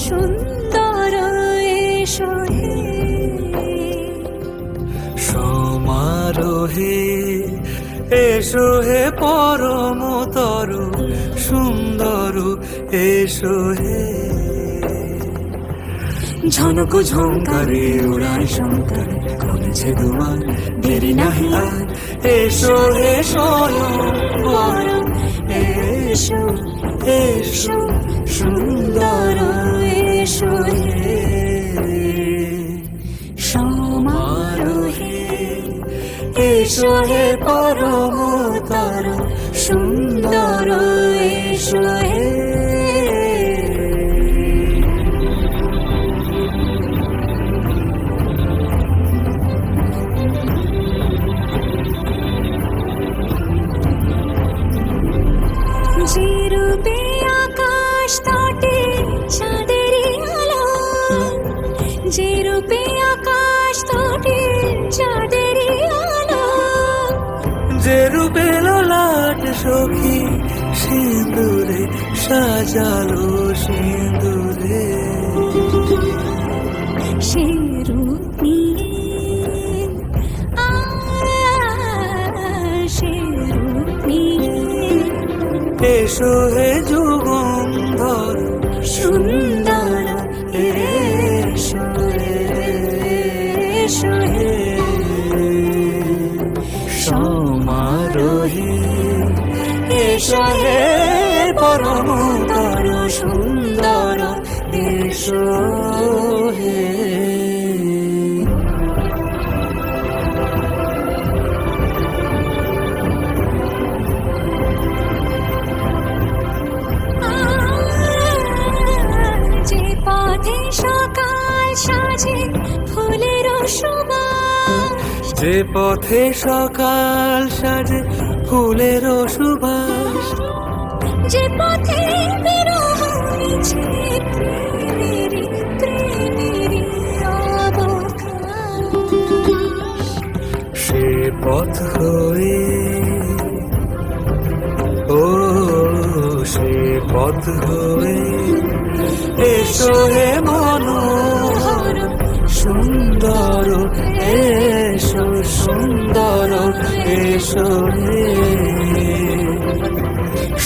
সুন্দর এসো হে সমারোহে এসো হে পরমতর সুন্দর এসো হে ঝনক ঝঙ্কারে উড়ায় শঙ্কর করেছে দুয়ার দেরি নাহি আর এসো হে স্বয়ং পরম এসো এসো সুন্দর এসো হে সমারোহে এসো হে পরমতর সুন্দর এসো হে যে রূপে আকাশ তটে চাঁদেরই আলো যে রূপে আকাশ তটে চাঁদেরই আলো যে রূপে ললাট সখী সিঁদুরে সাজালো সিঁদুরে সে রূপ নিয়ে সে রূপ নিয়ে এসো হে যুগন্ধর সুন্দর এসো এসো হে সমারোহে এসো হে পরমতর সুন্দর এসো হে যে পথে সকাল সাজে ফুলের সুবাস যে পথে সকাল সাজে ফুলের সুবাস যে পথে বিরহ মিছে প্রেমেরই প্রেমেরই অবকাশ সে পথ হয়ে ও সে পথ হয়ে এসো হে মনোহর সুন্দর এসো সুন্দর এসো হে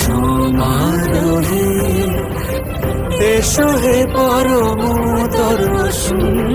সমারোহে এসো হে পরমতর সুন্দর